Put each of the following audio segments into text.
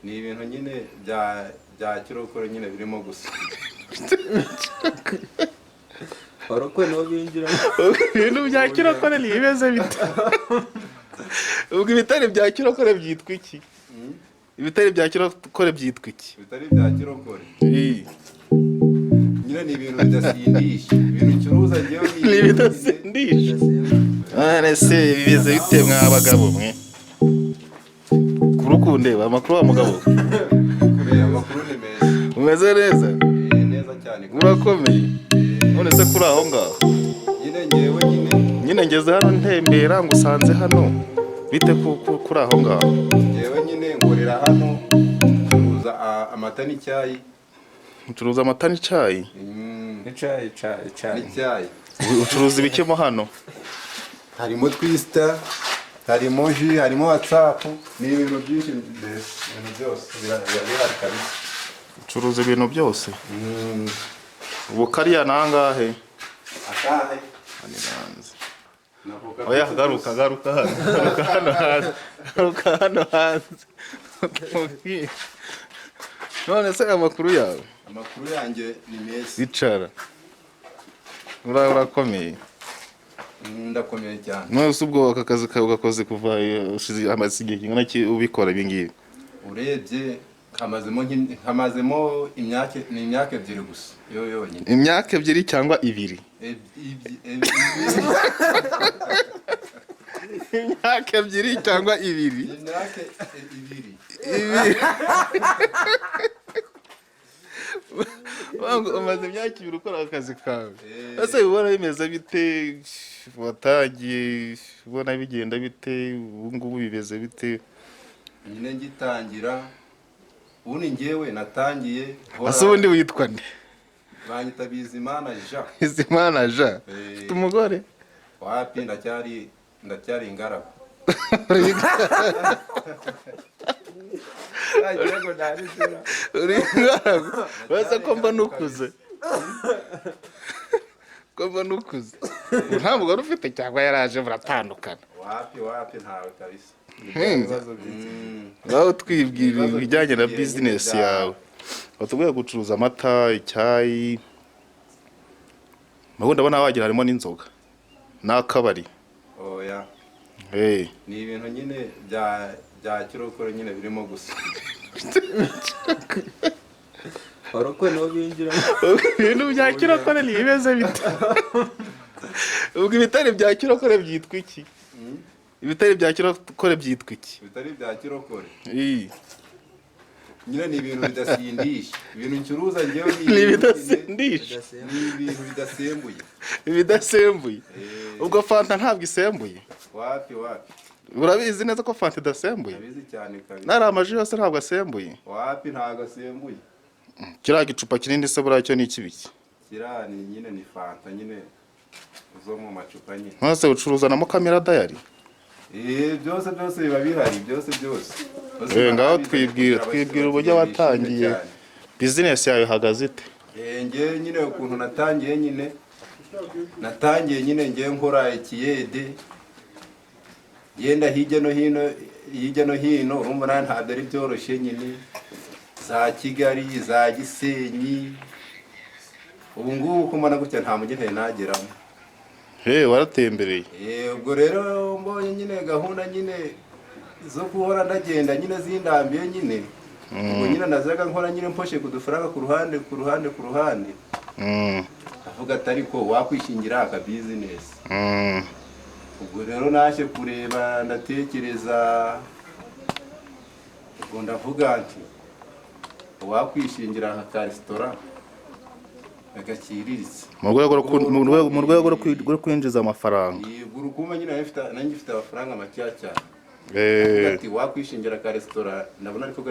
ni ibintu nyine bya kirokore nyine birimo gusa Barokwe no binjira ibintu bya kirokore ni ibeze bite? Ubwo ibitare bya kirokore byitwa iki? Ibitare bya kirokore byitwa iki? bitari bya kirokore nyine ni ibintu bidasindisha ibintu ncuruza ngewe Ni ibidasindisha. Se bimeze bite mwa bagabo mwe? Kurukundeba amakuru wa mugabo. kuriya amakuru ni meza Umeze neza? neza cyane Urakomeye. None se kuri aho ngaho? nyine ngewe Nyine ngeze hano ntembera ngusanze hano. Bite kuri aho ngaho? ngewe nyine ngorera hano ncuruza amata n'icyayi Ucuruza amata n'icyayi? icyayi n'icyayi Ucuruza ibikemo hano? harimo twisita harimo ji harimo watsapu ni ibintu byinshi mbese ibintu byose birahari kabisa Ucuruza ibintu byose? Ubu kariya nangahe? akahe Ani nanze. Oya garuka hano hanze. None se amakuru yawe? amakuru yanjye ni meza Bicara. Urakomeye. ndakomeye cyane None se ubwo aka kazi kawe ugakoze kuva ushize amasigiye kingana ki ubikora ibi ngibi? urebye kamazemo imyaka ebyiri gusa yo yonyine Imyaka ebyiri cyangwa ibiri? Imyaka ebyiri cyangwa ibiri? imyaka ibiri Wangu umaze imyaka ibiri ukora akazi kawe. Ese ubona bimeze bite? Watagiye ubona bigenda bite? Ubu ngubu bimeze bite? nyine ngitangira ubundi ngewe natangiye Ase ubundi witwa nde? banyita Bizimana Jean Bizimana Jean. Ufite umugore? wapi ndacyari ingaragu Uri ingaragu? Basa ko mba nukuze. Ko mba nukuze. Nta mugore ufite cyangwa yaraje buratandukana? wapi ntawe kabisa Ngaho twibwira ibijyanye na business yawe. Watubwiye gucuruza amata, icyayi. Mabundi ndabona wagira harimo n'inzoga. N'akabari. oya Hey. ni ibintu nyine bya kirokore nyine birimo gusa Barokwe no binjira Ibintu bya kirokore ni ibeze bite? Ubwo ibitare bya kirokore byitwa iki? Ibitare bya kirokore byitwa iki? bitari bya kirokore Nyine ni ibintu bidasindisha ibintu ncuruza ngewe ni ibidasindisha. ni ibintu bidasembuye Ibidasembuye. Ubwo fanta ntabwo isembuye. wapi Urabizi neza ko fanta idasembuye? abizi cyane kabisa Nari amaji yose ntabwo asembuye. wapi ntago asembuye Kiriya gicupa kinini se buracyo ni ikibiki? kirani nyine ni fanta nyine zo mu macupa nyine Nose ucuruza na Mukamira Diary? byose biba bihari byose Ngaho twibwira uburyo watangiye. Business yawe ihagaze ite? ngewe nyine ukuntu natangiye nyine ngewe nkora ikiyede yenda hirya no hino urumva ntabwo ari byoroshye nyine za Kigali za Gisenyi ubu ngubu ko mbona gutya nta mujyi nageramo Waratembereye. ubwo rero mbonye nyine gahunda nyine zo guhora ndagenda nyine zindambiye nyine ubwo nyine nazaga nkora nyine mposhe ku dufaranga ku ruhande avuga ati ariko wakwishingira aka business ubwo rero naje kureba ndatekereza ubwo ndavuga nti wakwishingira aka restaurant agakiriritse Mu rwego rwo kwinjiza amafaranga. urukumva nyine nanjye mfite amafaranga makeya cyane ati wakwishingira aka restaurant ndabona ariko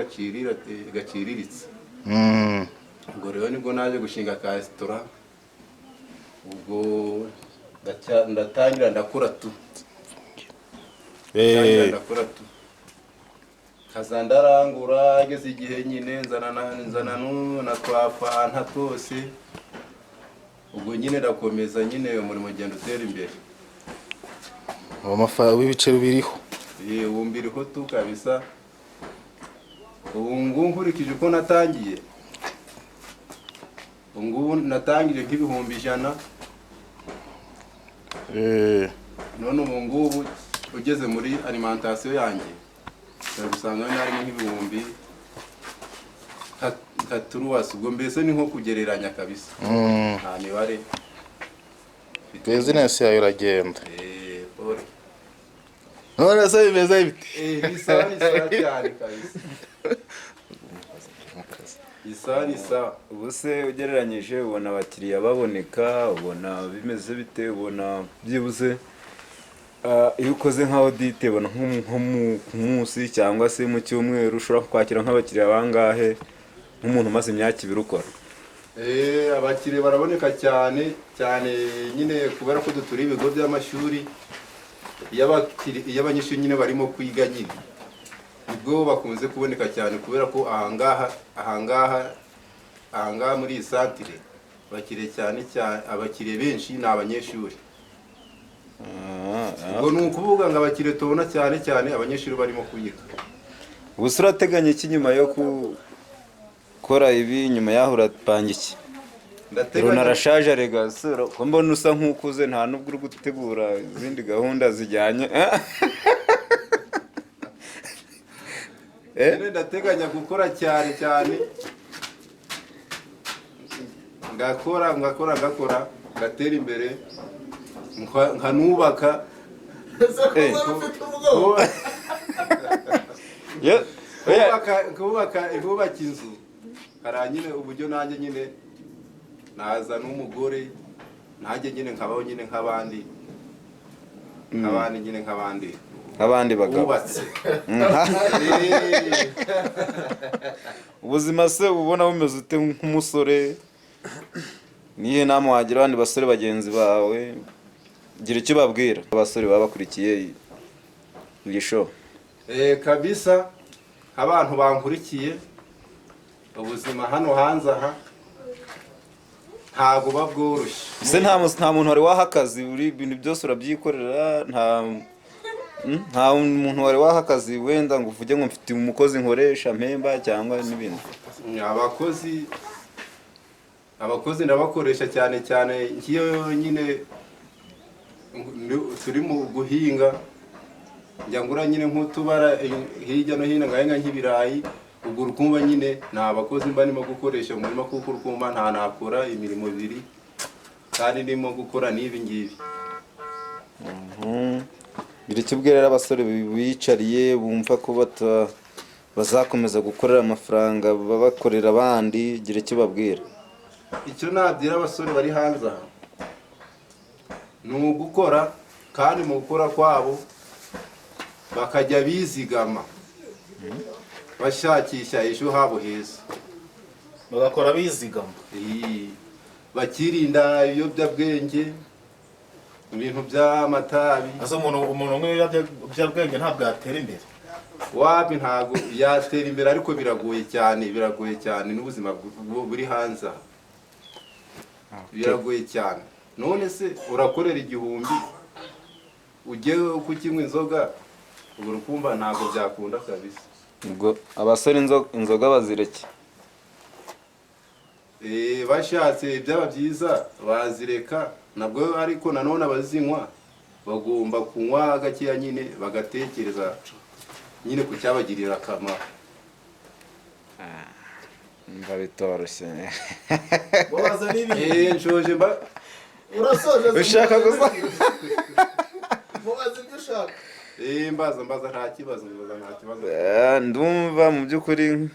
gaciriritse ubwo rero nibwo naje gushinga aka restaurant ubwo ndatangira ndakora tu kaza ndarangura ageze igihe nyine nzana na twafanta twose ubwo nyine ndakomeza nyine umurimo ugenda utera imbere Amafaranga w'ibiceri biriho. ubu mbiriho tu kabisa ubu ngubu nkurikije uko natangiye, ubu ngubu natangije nk'ibihumbi 100. None ubu ngubu ugeze muri alimentation yanjye usanga harimo nk'ibihumbi 3. Ubwo mbese ni nko kugereranya kabisa. Nta mibare. Business yawe iragenda. Pole. None se bimeze bite? Bisa cyane kabisa. Isa. ubu se ugereranyije ubona abakiriya baboneka, ubona bimeze bite, ubona byibuze iyo ukoze nka audit ubona nko mu munsi cyangwa se mu cyumweru ushobora kwakira nk'abakiriya bangahe nk'umuntu umaze imyaka 2 ukora? Abakiriya baraboneka cyane nyine kubera ko duturi ibigo by'amashuri, iyo abanyeshuri nyine barimo kwiga nyine ubwo bakunze kuboneka cyane kubera ko ahangaha muri iyi santire abakiriya cyane abakiriya benshi ni abanyeshuri. Ubwo ni ukuvuga ngo abakiriya tubona cyane abanyeshuri barimo kwiga. Ubu se urateganya iki nyuma yo gukora ibi, nyuma yaho urapanga iki? Runarashaje rega sura ko mbona usa nk'ukuze, nta nubwo uri gutegura izindi gahunda zijyanye ndateganya gukora cyane ngakora ngatera imbere nkanubaka kubaka inzu haranyine uburyo nanjye nyine naza n'umugore nanjye nyine nkabaho nyine nk'abandi bagabo. Ubuzima se ubona bumeze ute nk'umusore? Nihe nama wagira abandi basore bagenzi bawe? Gira icyo babwira abasore baba bakurikiye iyi show. Kabisa abantu bankurikiye, ubuzima hano hanze aha ntago babworoshye. Se nta muntu wari waha akazi, uri ibintu byose urabyikorera, nta muntu wari waha akazi wenda ngo uvuge ngo mfite umukozi nkoresha mpemba cyangwa n'ibindi? Abakozi ndabakoresha cyane nkiyo nyine turi mu guhinga njya ngura nyine nk'utubara hirya no hino ngahenga nk'ibirayi. Ubwo urukumva nyine nta abakozi mba nimo gukoresha mu murima kuko urukumva nta nakora imirimo 2 kandi ndimo gukora n'ibi ngibi. Gira icyo ubwira abasore bicariye bumva ko bazakomeza gukorera amafaranga babakorera abandi, gira icyo babwira. Icyo nabwira abasore bari hanze aha ni ugukora, kandi mu gukora kwabo bakajya bizigama bashakisha ejo habo heza, bagakora bizigama, bakirinda ibiyobyabwenge, ibintu by'amatabi. ase umuntu nk'ibiyobyabwenge ntabwo yatera imbere. Wapi ntago yatera imbere, ariko biragoye cyane n'ubuzima buri hanze biragoye cyane. None se urakorera 1000 ujye kukinywa inzoga, ubwo urukumva ntago byakunda kabisa. Ubwo abasore inzoga bazireke? Bashatse byaba byiza bazireka nabwo, ariko nanone abazinywa bagomba kunywa gakeya nyine bagatekereza nyine ku cyabagirira akamaro. Mba bitoroshye. Wabaza n'ibi nshoje mba urasoje ushaka gusa mubaze ibyo ushaka. Mbaza nta kibazo. Ndumva mu by'ukuri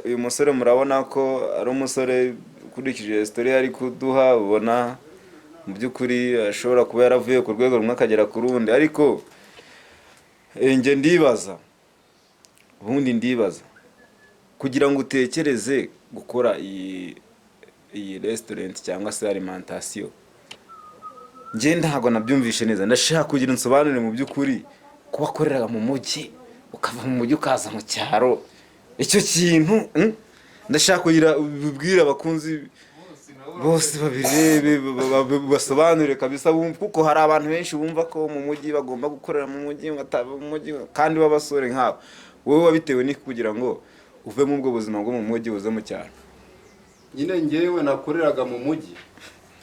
uyu musore murabona ko ari umusore ukurikije story ari kuduha, ubona mu by'ukuri ashobora kuba yaravuye ku rwego rumwe akagera ku rundi. Ariko nge ndibaza kugira ngo utekereze gukora iyi restaurant cyangwa se alimentation, nge ntabwo nabyumvishe neza. Ndashaka kugira insobanure mu by'ukuri kuba akorera mu mujyi ukava mu mujyi ukaza mu cyaro, icyo kintu ndashaka kugira ubibwira abakunzi bose babirebe basobanure kabisa, kuko hari abantu benshi bumva ko mu mujyi bagomba gukorera mu mujyi, kandi b'abasore nk'abo. Wowe wabitewe n'iki kugira ngo uve mu bwo buzima bwo mu mujyi uze mu cyaro? nyine ngewe nakoreraga mu mujyi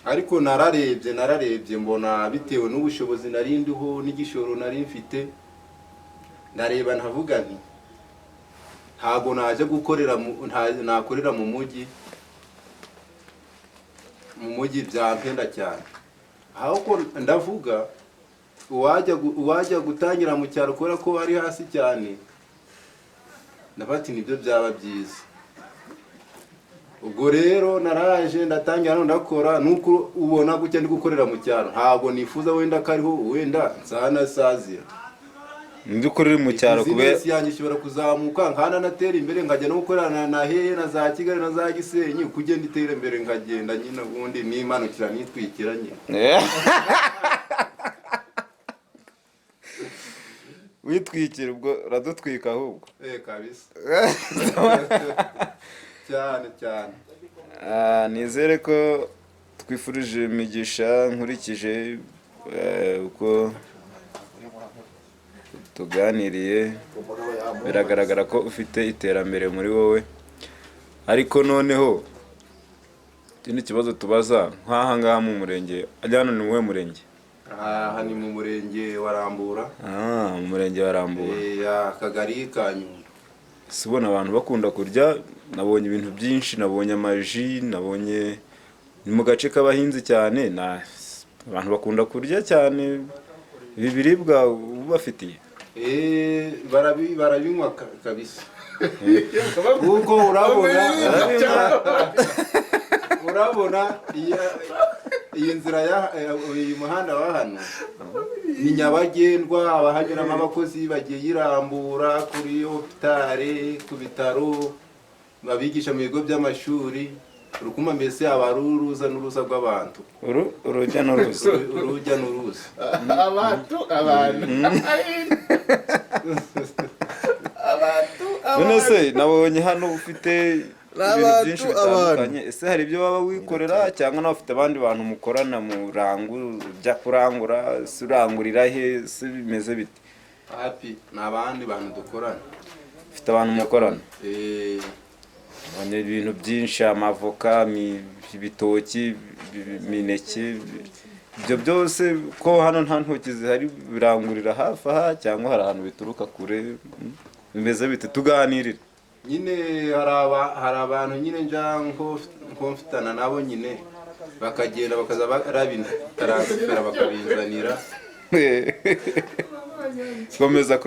ariko nararebye mbona bitewe n'ubushobozi nari ndiho n'igishoro nari mfite, ndareba ntavuga nti ntago naje nakorera mu mujyi byampenda cyane, ahubwo ndavuga uwajya gutangira mu cyaro kubera ko ari hasi cyane, ndabati nibyo byaba byiza. Ubwo rero naraje ndatangira no ndakora, nuko ubona gutya ndi gukorera mu cyaro ntabwo nifuza wenda kariho wenda nsanasazira. Ndi ukorera mu cyaro kubera business yanjye ishobora kuzamuka nkana natera imbere nkajya no gukorana na hehe na za Kigali na za Gisenyi, kugenda itera imbere nkagenda nyine ubundi nimanukira nitwikira nyine. Witwikira ubwo radutwika ahubwo. Kabisa. cyane. Nizere ko twifurije imigisha nkurikije uko tuganiriye, biragaragara ko ufite iterambere muri wowe. Ariko noneho ikindi kibazo tubaza nk'aha ngaha mu murenge, ajyana ni uwuhe murenge? Aha ni mu murenge wa Rambura. Mu murenge wa Rambura. Akagari ka Nyundo. Sibona abantu bakunda kurya, nabonye ibintu byinshi, nabonye amaji, nabonye ni mu gace k'abahinzi cyane, abantu bakunda kurya cyane ibi biribwa ubafitiye. Barabinywa kabisa. Kuko urabona iyi nzira uyu muhanda wa hano ni nyabagendwa, abahanyuramo abakozi bagiye yirambura kuri hopitale, ku bitaro, babigisha mu bigo by'amashuri, urukuma mbese aba ari uruza n'uruza rw'abantu. Urujya n'uruza. Urujya n'uruza. abantu none se nabonye hano ufite ibintu byinshi bitandukanye. Ese hari ibyo waba wikorera cyangwa nawe ufite abandi bantu mukorana ujya kurangura? Se urangurira he? Se bimeze bite? Happy ni abandi bantu dukorana. Ufite abantu mukorana? Nabonye ibintu byinshi, amavoka, ibitoki, imineke, ibyo byose ko hano nta ntoki zihari, birangurira hafi aha cyangwa hari ahantu bituruka kure? Bimeze bite? Tuganirire. Nyine hari abantu nyine njya mfitana nabo nyine bakagenda bakaza barabintaransifera bakabinzanira. Komeza.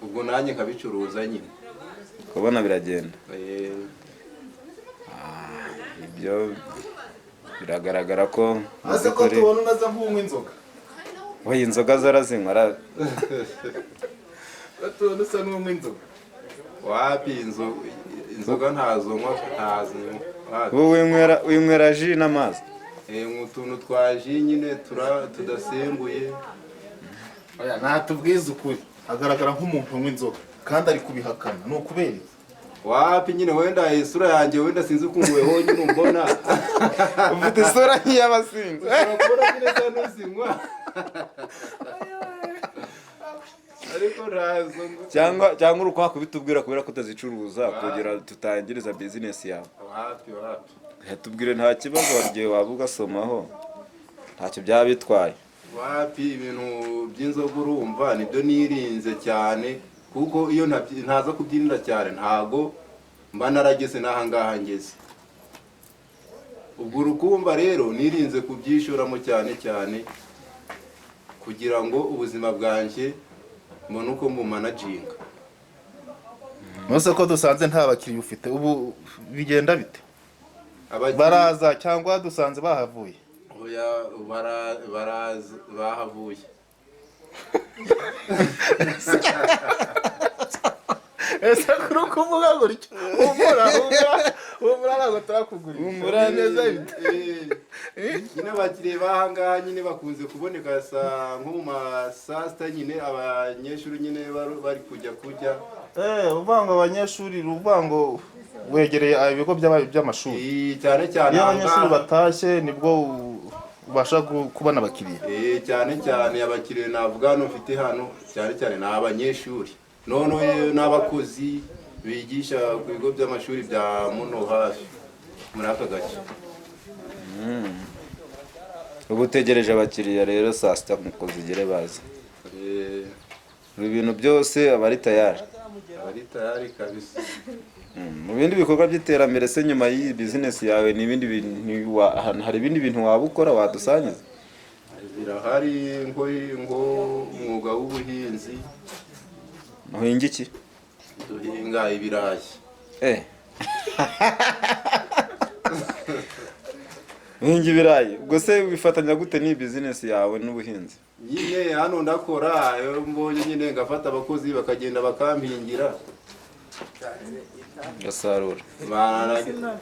Ubwo nanjye nkabicuruza nyine. Kubona biragenda. Ibyo biragaragara ko aze ko tubona unaza nk'unywa inzoga. Oya, inzoga zarazinywa. Tubona usa n'unywa inzoga. Wapi inzoga ntazinywa. Wowe winywera ji n'amazi? Utuntu twa ji nyine tudasembuye. Oya, natubwize ukuri, agaragara nk'umuntu unywa inzoga kandi ari kubihakana. Ni ukubera iki? Wapi nyine wenda isura yanjye wenda sinzi ukunguweho nyine umbona. Ufite isura nk'iy'abasinzi. Urakora nyine za nuzinywa. Ariko cyangwa uri kwa kubitubwira kubera ko utazicuruza kugira tutangiriza business yawe. Wapi. Tubwire nta kibazo, wargiye waba ugasomaho ntacyo byaba bitwaye. Wapi ibintu by'inzoga urumva nibyo nirinze cyane, kuko iyo ntaza kubyinira cyane ntago mba narageze n'aha ngaha ngeze. Ubwo urukumva rero nirinze kubyishoramo cyane kugira ngo ubuzima bwanjye mbone uko managinga. Nose ko dusanze nta bakiriya ufite, ubu bigenda bite? Baraza cyangwa dusanze bahavuye? Oya, baraza bahavuye. Ese kuri kuvuga gutyo umura ntabwo turakugurira. Umura neza bite? Nyine abakiriya bahangaha nyine bakunze kuboneka nko mu saa sita nyine abanyeshuri nyine bari kujya kurya. Uvanga abanyeshuri, uvango wegereye ibigo by'amashuri. Cyane iyo abanyeshuri batashye nibwo ubasha kubona abakiriya. Cyane abakiriya navuga hano mfite hano cyane ni abanyeshuri, none n'abakozi bigisha ku bigo by'amashuri bya muno hafi muri aka gace. ubu utegereje abakiriya rero saa sita ngo zigere bazi. Ibi bintu byose aba ari tayari. Ari tayari kabisa. Mu bindi bikorwa by'iterambere se nyuma y'iyi bizinesi yawe n'ibindi bintu hari ibindi bintu waba ukora wadusangiza? Birahari ngo umwuga w'ubuhinzi. Muhinga iki? Duhinga ibirayi. Muhinga ibirayi. Ubwo se bifatanya gute n'iyi bizinesi yawe n'ubuhinzi? Nyine hano ndakora, mbonye nyine ngafata abakozi bakagenda bakampingira. Gasarura.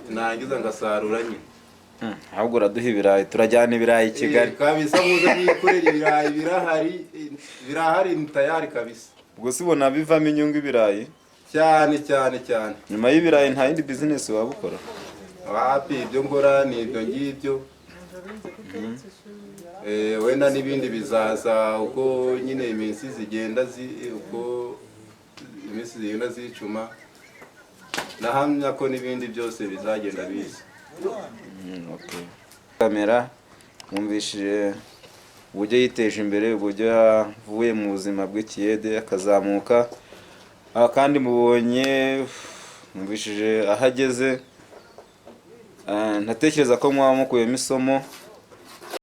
Narangiza ngasarura nyine. Ahubwo uraduha ibirayi, turajyana ibirayi i Kigali. Kabisa muze mwikorera ibirayi birahari ni tayari kabisa. Ubwo se ubona bivamo inyungu ibirayi? Cyane. Nyuma y'ibirayi nta yindi bizinesi waba ukora? Wapi, ibyo nkora ni ibyo ngibyo. Wenda n'ibindi bizaza uko nyine iminsi zigenda zicuma. Nahamya ko n'ibindi byose bizagenda biza. Kamera mwumvishije uburyo yiteje imbere, uburyo yavuye mu buzima bw'ikiyede akazamuka, kandi mubonye mwumvishije ahageze. Ntatekereza ko mwaba mukuyemo isomo